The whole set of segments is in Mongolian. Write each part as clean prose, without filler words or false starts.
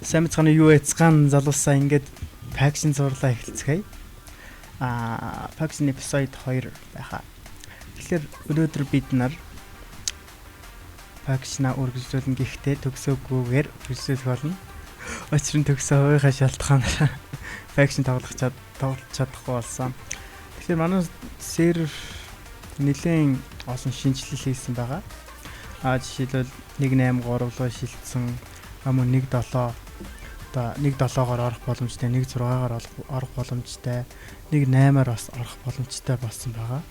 Сайн мэцгааны юу яцгаан залуусаа ингээд пакшн зурлаа эхэлцгээе. Пакшн эпизод 2 байхаа. Тэгэхээр өнөөдөр бид нар пакшна үргэлжлүүлэн гэхдээ төгсөөгүйгээр үргэлжлүүлэх болно. Учир нь төгсөө хувийнхаа шалтгаанаар пакшн тоглож чадахгүй болсон. Тэгэхээр манай сервер нэлээд олон шинжилэл хийсэн байгаа. Жишээлбэл 183 руу шилжсэн, мөн 17 одоо 1.7-оор орох боломжтой, 1.6-аар орох боломжтой, 1.8-аар бас орох боломжтой болсон байгаа.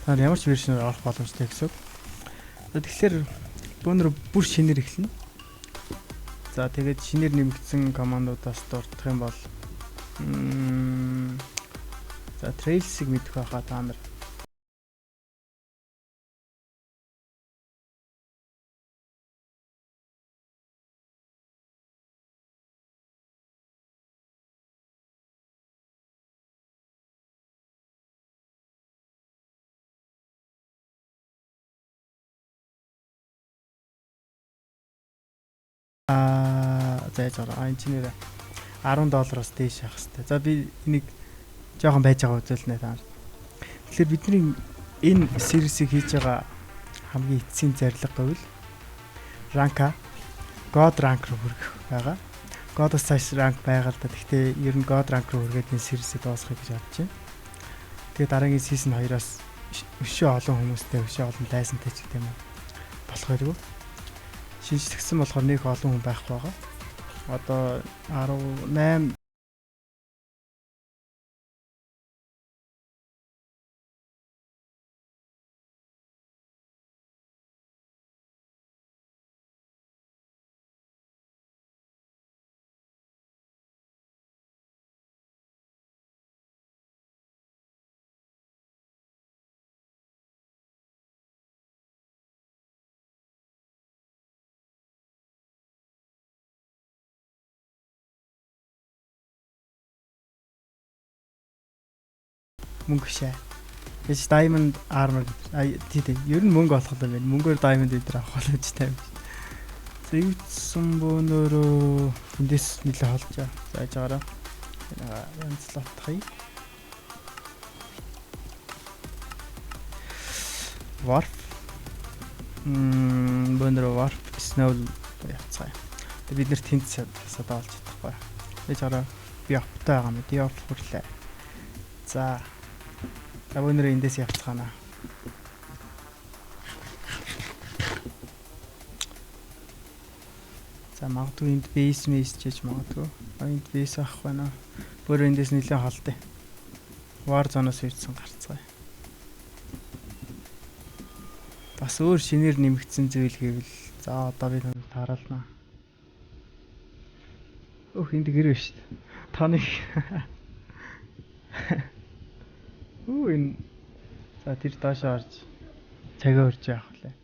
Тэгэхээр ямар ч вершнээр орох боломжтой гэсэн. Тэгэхээр бөөнөр бүр шинээр эхэлнэ. За тэгээд шинээр нэмэгдсэн командуудаас дурдах юм бол за Trails-ийг мэдэх байхаа та нар. За инженер $10-оос дээш авах хэрэгтэй. За би энийг жоохон байж байгаа үзүүлнэ та. Тэгэхээр бидний энэ сервисийг хийж байгаа хамгийн эцсийн зорилго гэвэл ранка God rank руу хүрэх байгаа. God-оос цааш ранк байгаа л да. Гэхдээ ер нь God rank руу хүргээд энэ сервисийг дуусгахыг гэж бодож байна. Тэгээ дараагийн season 2-оос өшөө олон хүмүүстэй, өшөө олон лайсентэй ч гэдэг юм болох байлгүй. Шинжлэхсэн болохоор нэг олон хүн байхгүй байгаа. Одоо 18 мөнгө шээ. Гэж diamond armor тийм ер нь мөнгө олох юм байна. Мөнгөөр diamond дээр авах боломжтой юм. Зэвцсэн бөөнөрөө эндээс нэлээ холж зааж байгаараа. Янзлалтхий. Warp бөөнөрөө warp snow яцгаа. Бид нэр тэнц садаа олж чадахгүй. Гэж хараа би автаа байгаа юм. Диоп хүрлээ. За өнөөдөр эндээс явцгаана. За магадгүй энд base чиж магадгүй. Энд base авах байна. Бүр эндээс нэлээд холтой. War zone-оос ирсэн гарцгаая. Бас өөр шинээр нэмэгдсэн зүйл гэвэл за одоо би тараална. Энд гэр биш. Таны энэ за тэр доош орж цагаа өрж явах лээ.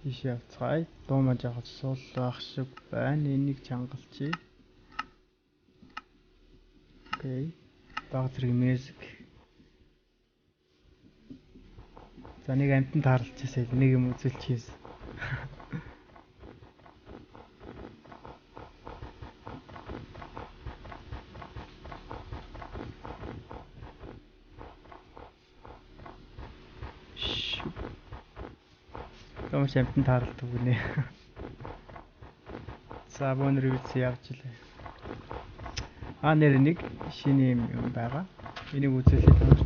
Тийш явцгаая. Дуу маж явах суул байх шиг байна. Энийг чангалчий. Окей. Баг зэрэг music. За нэг амтан таарлцсан. Нэг юм үзүүлчихээс. Томш амтан таарлт өгнө. За бөөнөр үз явж илээ. Нэр нэг шинэ юм байгаа. Энийг үзүүлээ томш.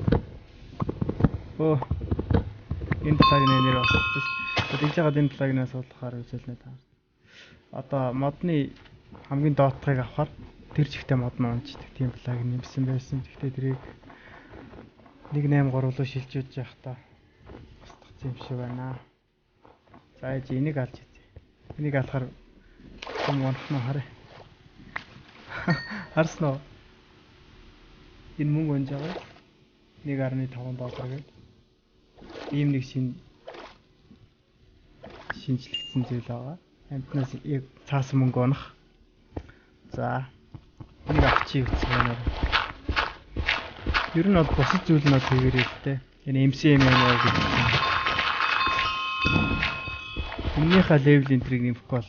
Энэ плагин нэр басчихсан. Тэгж яагаад энэ плагинаас суулгахаар үзүүлнэ та. Одоо модны хамгийн доотхыг авахаар тэр жигтэй мод нь унцдаг тийм плагин нэмсэн байсан. Гэхдээ тэрийг 1.83 руу шилжүүлж явах та устгах юм шиг байна. За энийг алж үзье. Энийг алахаар юм унахна харъя. Харсноо. Энэ мөнгө онж байгаа. $1.5 гээд. Ийм нэг шинжлэгдсэн зүйл байгаа. Амтнаас яг цаасан мөнгө унах. За энийг авчиг үзье. Ер нь бол бусад зүйл нь тэгэрээ л дээ. Энэ MCM гэдэг. Өмнөхөө левел энтриг нэмэхгүй бол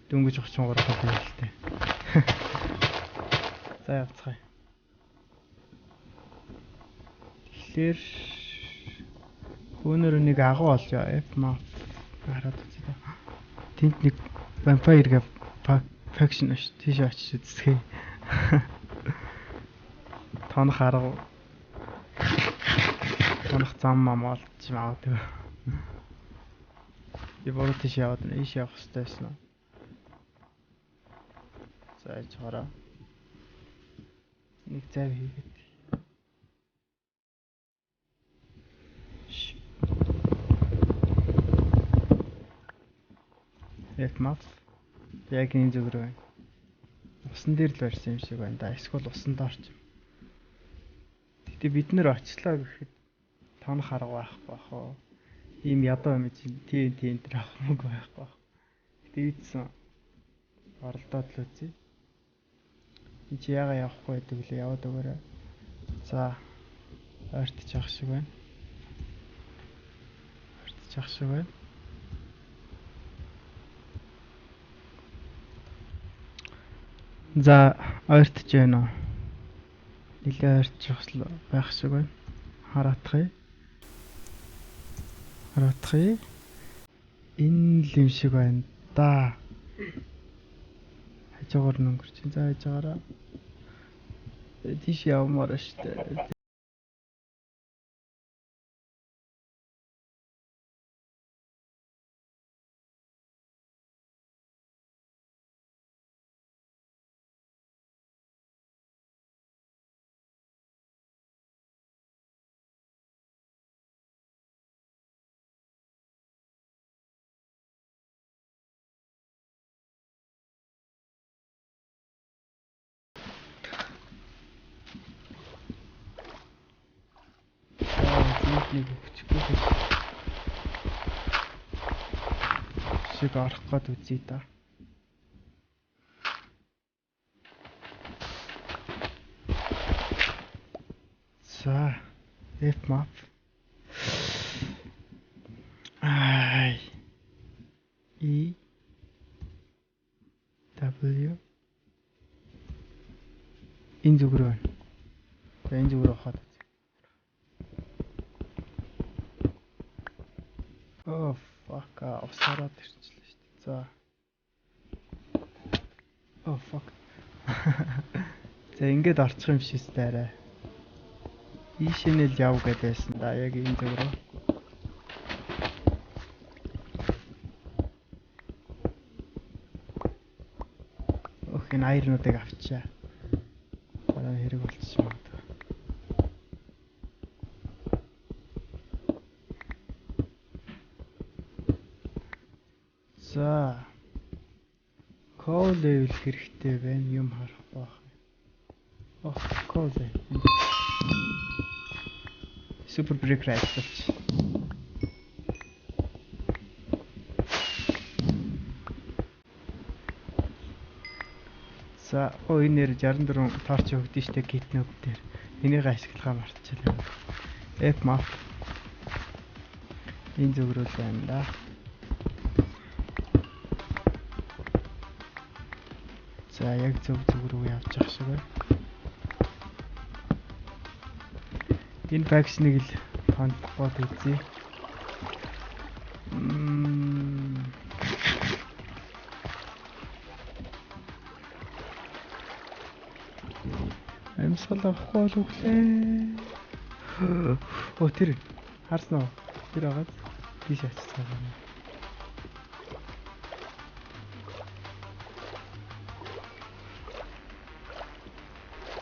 дөнгөж 33 левелтэй. За явцгаая. Тэгэхээр өнөр нэг агуу олё. F-map хараад үзье. Тэнд нэг vampire гэ faction ш. Тийш очиж үзье. Тонох арга тонох зам мам олж магадгүй. Яваад тийш яваад ийш явах хэрэгтэй байсан. За яж хараа. Нэг зав хийгээд. F-map яг энэ зүг рүү байна. Усан дээр л барьсан юм шиг байна да. Эсвэл усан дорч. Гэтэ бид нэр очлаа гэхэд тонох арга байхгүй бах уу. Ийм ядуу юм чинь тийм тэр авах мөг байхгүй бах. Гэтэ ийдсэн оролдоод л үзье. Энд чи яага явахгүй байдаг лээ яваад өгөөрэй. За ойртож явах шиг байна. Ойртож явах шиг байна. За ойртож байна уу? Нилээ ойртож байх шиг байна. Хараатхъя. Энэ л юм шиг байна да. Хажуугаар өнгөрч. За хажаагаараа. Тийш явмаар штэ. Нэг өгчихгүй шиг орох гээд үзье да. За F-map E W энэ зүг рүү байна. За энэ зүг рүү хаад. Oh fuck авсараад ирчихлээ шүү дээ. За. Oh fuck. За ингээд орчих юм шээс даарай. Ийшэнэл яв гэдээсэн да яг энэ зүг рүү. Ох энэ айрнуудыг авчаа. Бараа хэрэг болчихсон юм. За. Call level хэрэгтэй байна. Юм харах байх. Ох, call level. Super break right. За, энэ нэр 64 торч өгдөн штэ гитнүүд дээр. Энийг ашиглахаа мартчихлаа. F-map. Энэ зүг рүү байна да. За, яг зүг рүү явж ах шиг байна. Энэ faction-ыг л тондоход үзье. Амьсгал авахгүй л өглөө. Оо тэр харсан уу? Тэр агаад тийш очицгаа байна.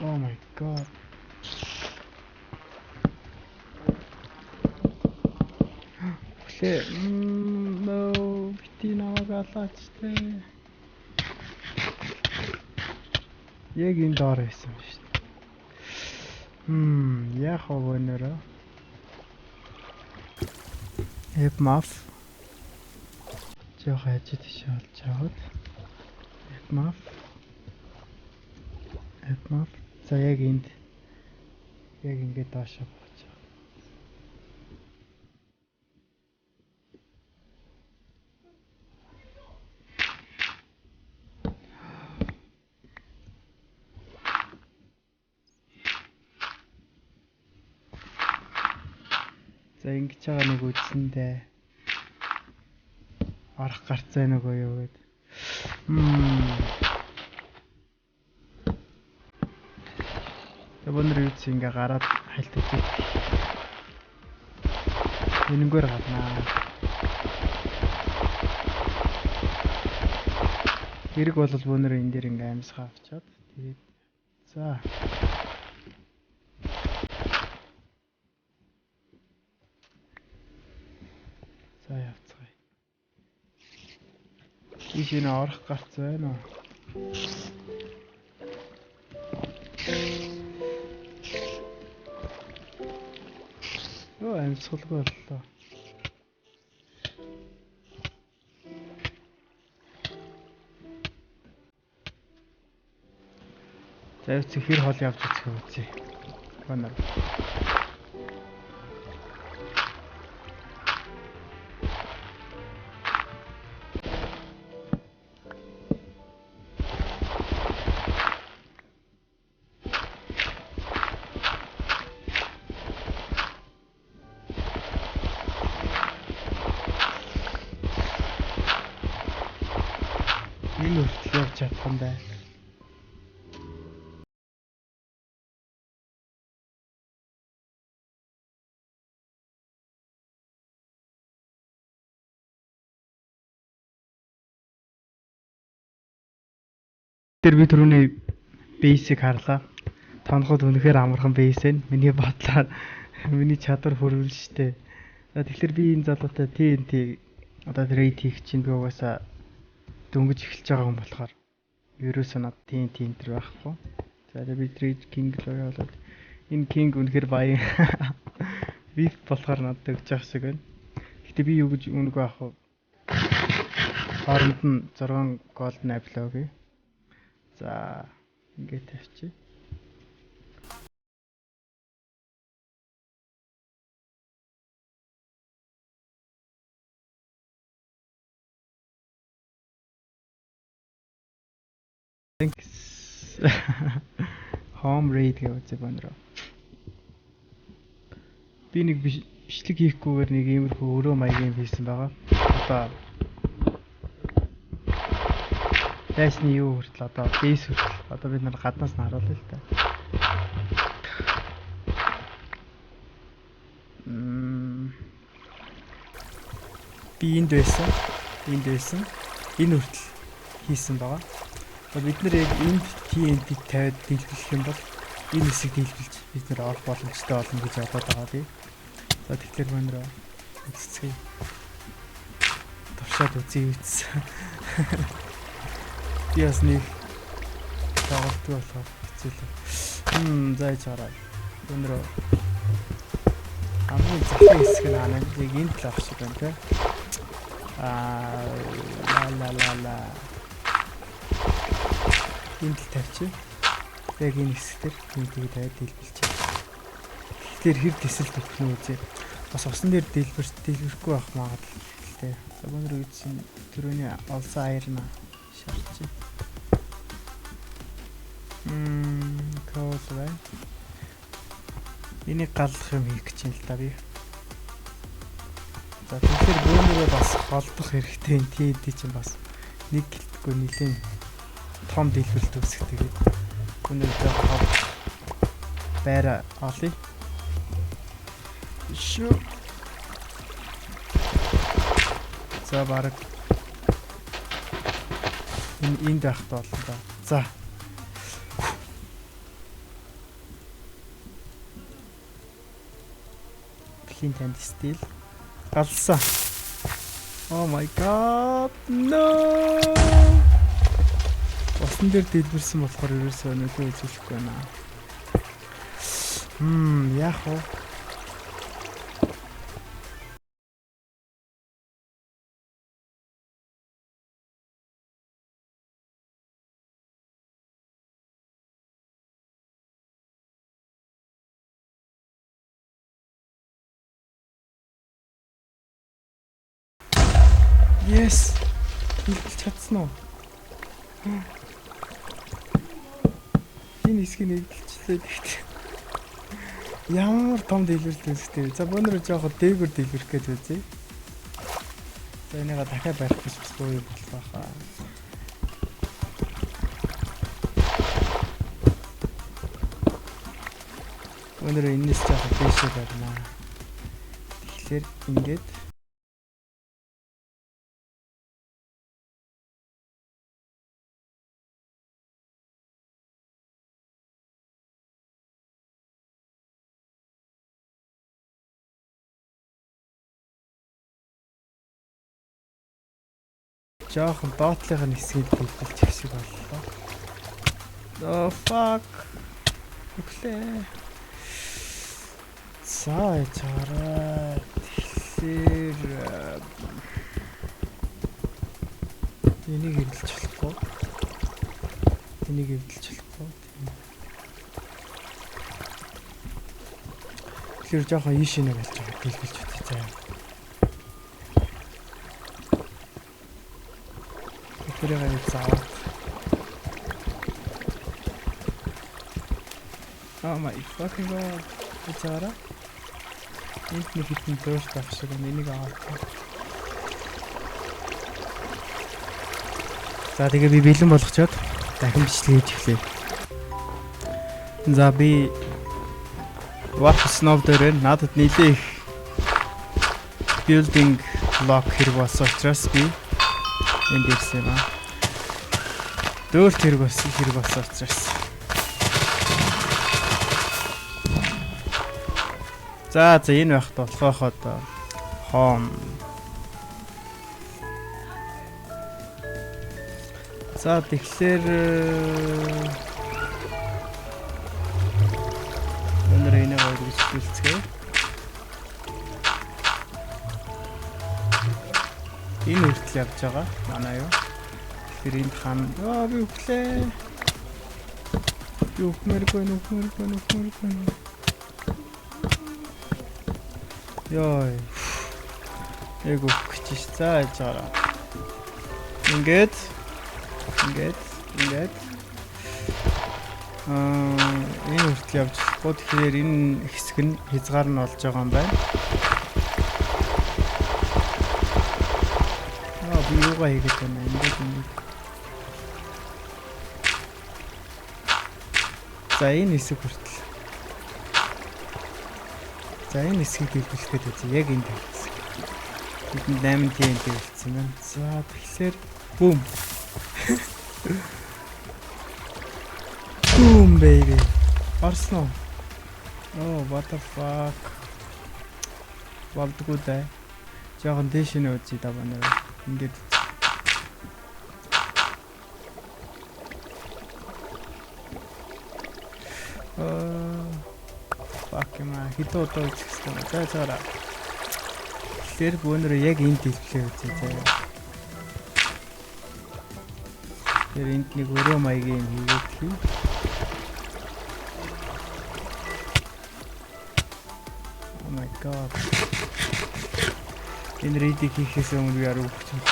Oh my god. No, бити намайг алаач тээ. Яг энэ доор байсан шүү дээ. Яг хогонороо. F-map. Жоо хажид тийш олж аваад. F-map. За яг энд яг ингээд доошоо бууж байгаа. За ингэж байгаа нэг үзсэндээ арах гарцаа нөгөө юу гээд. Өнөр юуц ингээ гараад хальт үзээ. Энэнгээр гаднаа. Хэрэг бол өнөр энэ дээр ингээ амьсгаа авчаад тэгээд за явцгаая. Иш энэ орох гарц байна уу? Оо амьсгалгүй боллоо. За яц хэр хол явж үзэх үү? Гонор. Энэ үртэл явж чадах юм байна. Тэр би түрүүний бейсийг харлаа. Тоноход үнэхээр амархан бейс ээ. Миний бодлоор миний чадвар хүрвэл штэ. Тэгэхээр би энэ залуутай TNT одоо трейд хийх чинь би угаасаа дөнгөж эхэлж байгаа хүн болохоор ерөөсөө над TNT энтер байхгүй. За би трейд кинг л явуулаад энэ кинг үнэхээр баян вип болохоор надад өгч явах шиг байна. Гэтэ би юу гэж үнэгүй авах вэ? Хооронд нь 6 голден апл өгье. За ингээд тавьчих. Thanks. Home raid гэж үзээ байна. Би нэг бичлэг хийхгүйгээр нэг иймэрхүү өрөө маягийн хийсэн байгаа. Одоо ясны юу хүртэл одоо бейс хүртэл одоо бид нар гаднаас нь харуулъя л та. Би энд байсан. Энэ хүртэл хийсэн байгаа. Бид нэр яг энд TNT-г тавиад дэлбэлэх юм бол энэ хэсэг дэлбэлж бид нэр орох боломжтой болно гэж бодоод байгаа би. За тэгэхээр манай цэцгээ тавшаад үзье үтсэн. Би бас нэг тоглолтгүй болохоор хэцүү л. Зайж хараа. Өндрөө хамгийн захын хэсэг нь ханаа яг энд л авах шиг байна те. Ла. Энд л тавьчих. Яг энэ хэсгээр тэнтэйг тавиад дэлбэлчих. Тэгэхээр хэр тэсэл төгөх нь үзье. Бас усан дээр дэлбэрэхгүй байх магадлалтай. Өнөр үдсэн түрүүний олсон айрна шаарчих. Коолвай. Энийг галлах юм хийх гэж юм л та би. За тэгэхээр бөөнөрөө бас холдох хэрэгтэй TNT чинь бас нэг гэлтгүй нэлээд том дэлбэлт үүсгдэг. Өнөө жоохон байра олъё. Шүү. За бараг энд байхад болно да. За. Flint and steel. Галсан. Oh my god. No. Усан дээр дэлбэрсэн болохоор ерөөсөө нөлөө үзүүлэхгүй байна. Яах вэ? Yes. Хэлж чадсан уу? Энэ хэсгийг нэгдэлчлээ гэхдээ. Ямар том дэлгэрэлт үүсгэж. За бөөнөр жоохон дээгүр дэлгэрэх гэж үзье. За энийга дахиад барих гэж бас боо юм болох байхаа. Өнөөдөр энэс жоохон бишээ барина. Тэгэхээр ингээд жоохон доотлын хэсгийг дэлгүүлчих шиг боллоо. Oh fuck. Өглөө. За чараа. Тэгэхээр энийг эвдэлж болохгүй. Энийг эвдэлж болохгүй. Тэгэхээр жоохон ийш нэ болж байгаа дэлгүүлж үзье заа. Тэрийг заавал. Oh my fucking god. Эцаараа. Энд нэг хитэн дөөш байх шиг энийг аваад. За тэгээ би бэлэн болгочоод дахин бичлэг хийж эхлэе. За би Warp Snow дээр надад нийлээ их building block хэрэг болсон учраас би энд ирсэн юм аа. Дөөрт хэрэг болсон учраас. За энэ байхад болох одоо home. За тэгэхээр өнөр энийг хоёр үзүүлцгээе. Энэ үртэл явж байгаа манай юу. Тэгэхээр энд хан би өглөө. Юу мэргүй. Йой. Эго хүчтэй за яжаараа. Ингээд. Энэ хүртэл явж болохгүй. Тэгэхээр энэ хэсэг нь хязгаар нь болж байгаа юм байна. Би юугаа хийгээд байна ингээд. За энэ хэсэг хүртэл. За энэ хэсгийг дэлгүүлэхэд үзье. Яг энэ хэсэг. Энд 8 TNT үлдсэн байна. За тэгэхээр boom. Boom baby. Арсноо. Oh what the fuck. Болдгоо даа. Жохон дэш нэ үзье да байна. Ингээд fuck юм аа хитoo доо үзсэн. За заараа. Тэр бөөнөр яг энд дэлглээ үзье заа. Тэр энд нэг өрөө маягийн хийгээд хий. Oh my god. Энэ рейдийг хийхээс өмнө яар өгч юм.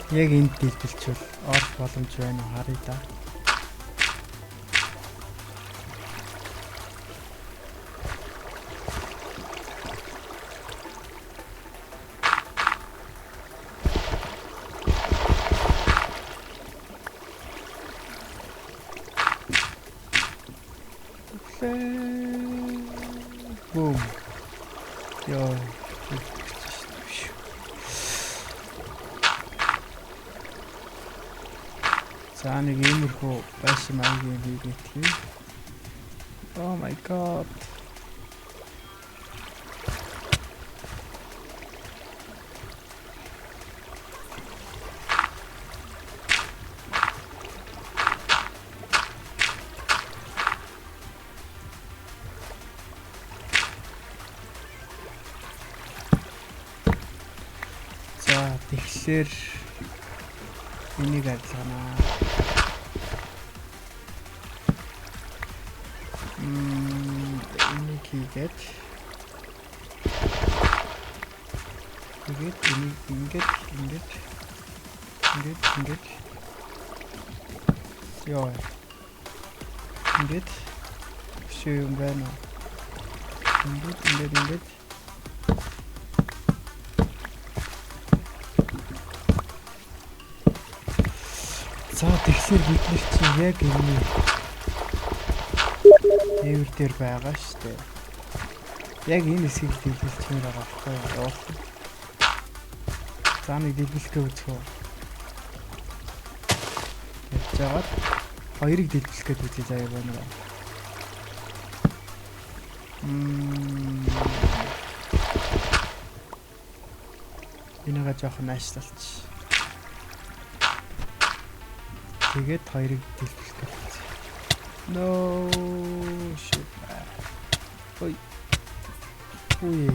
Яг энд дэлбэлчвэл орох боломж байна уу харъя да. Boom. Yo. За нэг иймэрхүү байшин маягийн хийгээд хий. Oh my god. За тэгэхээр энийг ажиллаганаа. Энийг хийгээд Тэгээд энийг ингээд ёо. Ингээд шив юм байна. Ингээд за тэгэхээр бид нар чинь яг энэ эвэр дээр байгаа шүү дээ. Яг энэ хэсгийг дэлбэлчихмээр байгаа байхгүй юу? За нэг дэлбэлэхээ үзэх үү. Тэгж жагаад хоёрыг дэлбэлэх гээд үзье заяа байна. Энийгээ жоохон найшлалч. Тэгээд хоёрыг дэлбэлэх гээд үзье. No shit. Ой. Ui.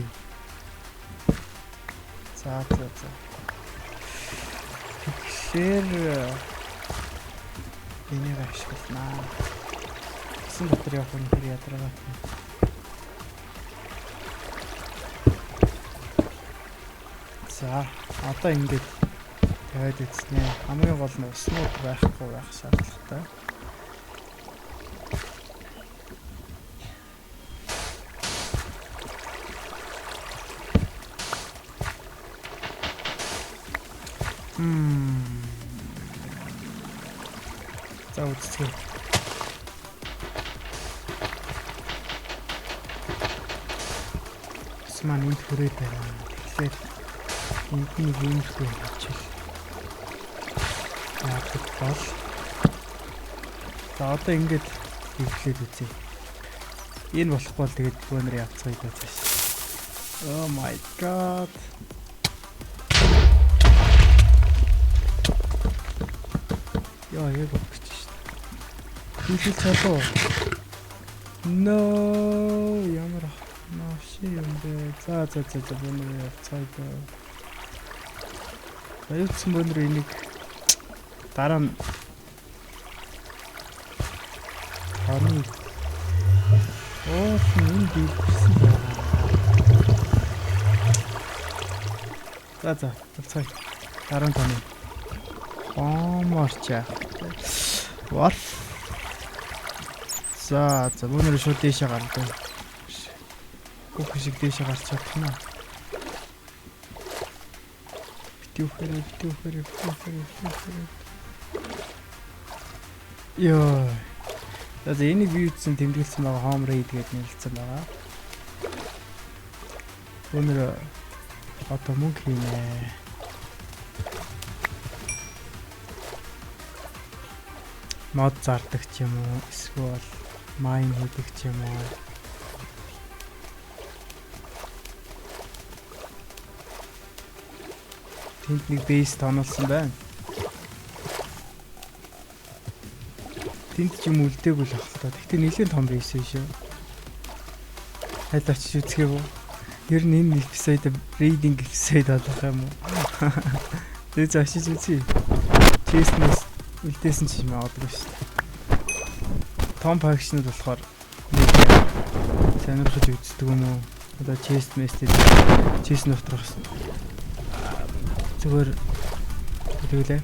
За. Тэгэхээр энийг ашигланаа. Гэсэн дотор явах нь тэр ядаргаа. За, одоо ингэж тавиад үзснэ. Хамгийн гол нь уснууд байхгүй байх шаардлагатай. За үзье. Сман энэ хүрээд байна. Тэгэхээр энэ юм хийчих. Яг бол. За одоо ингэж хэлээд үзье. Энэ болохгүй бол тэгээд бөөнөр явцгаая гэж. Oh my god. Яа яг өгч шүү дээ. Хийх чадвар. No ямар машин юм бэ? За бөөнөр явцгаая. Баярсан бөөнөр энийг дараа нь ханы энэ дийсэн байна. За явцгаая. Дараа нь таны. Марча. What? За өнөр шууд дэшээ гардаг. Бүх шиг дэшээ гарч чадна. Битүүхээр. Яа. За энийг би үзсэн тэмдэглэсэн байгаа home raid гэдэг нэлсэн байгаа. Өнөр одоо мөнгө хийнэ. Мод зардаг ч юм уу, эсвэл майн хийдэг ч юм уу. Тэнд нэг бейс тоноолсон байна. Тэнд ч юм үлдээгүй л ах та. Тэгтээ нэлээд том бейс шүү. Хайлаач үзэх юм уу? Ер нь энэ эпизод reading episode болох юм уу? Тэг заашиж үзье. Честнess үлдээсэн ч юм аадгүй шүү дээ. Том факшнууд болохоор сонирхож үздэг юм уу? Одоо chest mested chest нутрах зүгээр тэгэлээ.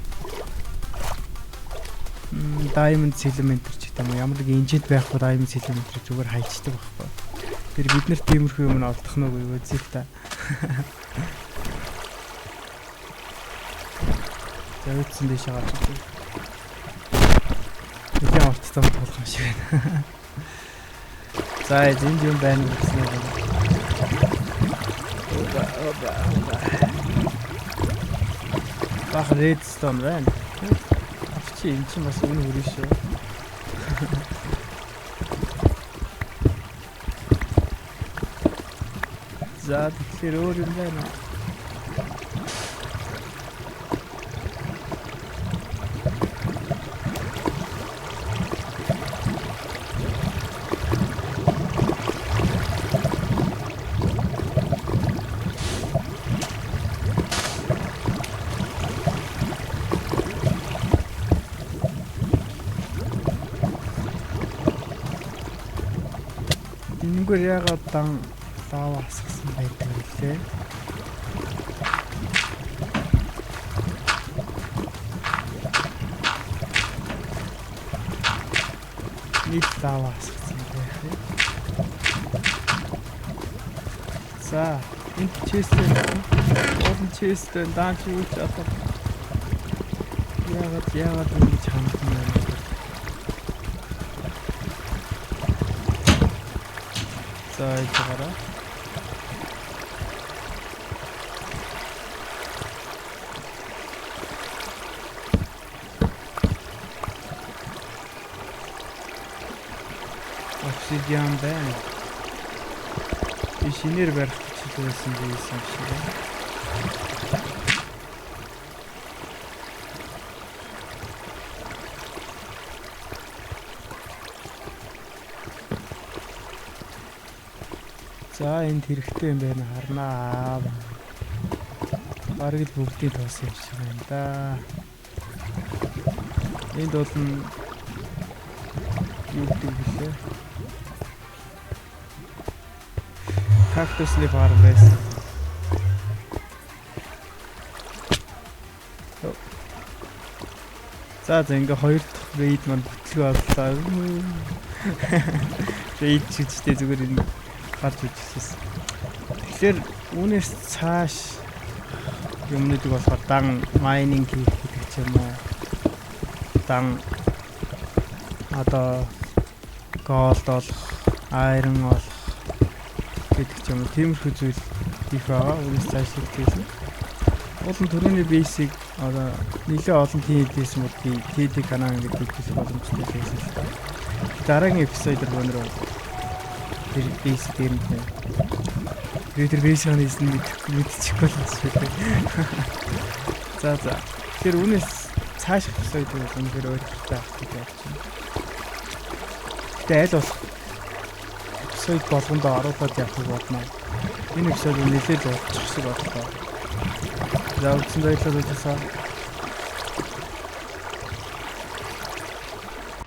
Diamond Elementor ч гэдэг юм ямар нэг engine байхгүй Diamond Elementor зүгээр хайчдаг байхгүй. Тэр бид нарт тиймэрхүү юм олдох нь үгүй үзэх та. Завьдсан дэше гарч ирсэн. Тэний орц зам болох юм шиг байна. За энд юм байна гэсэн юм. Оба. Бах redstone байна. Авчи энэ чинь бас үнэ хүрээ шүү. За тэгэхээр өөр юм байна. Яагаад дан лава асгасан байдаг вэ? нийт даваа асгасан байх. За, энэ честтэй. Олон честтэй даан чи үуч одоо. Яагаад ингэж хандсан юм бэ? За, ичээрээ. Obsidian байна. Шинээр барих гэсэн байсан шиг байна. За энд хэрэгтэй юм байна харнаа. Бараг л бүгдийг тоосон юм шиг байна да. Энд бол юу гэдэг вэ? Cactus-ны farm байсан. За ингээ хоёр дахь raid маань бүтлгүй боллоо. Raid чигчтэй зүгээр энэ гарч үжчихсэн. Тэгэхээр үүнээс цааш юмнууд болохоор дан mining хийх гэдэг ч юм уу. Дан одоо gold олох, iron олох гэдэг ч юм уу. Тиймэрхүү зүйл хийх байгаа. Үүнээс цааш хийх. Олон төрөний basic одоо нэлээд олон хийдсэн бол би TD канал гэдэг хэлэх боломжтой байсан л та. Дараагийн эпизодоор өнөр тэр basic дээр нь тэр basic хийсэн мэдчихгүй л байна. За. Тэгэхээр үүнээс цааш эпизод бол өнөр өөрчлөлттэй авах гэж байна. Тэгэл аль болох эпизод болгондоо оруулаад явах болно. Энэ эпизод нэлээд уучих шиг боллоо. За, үзсэн баярлалаа.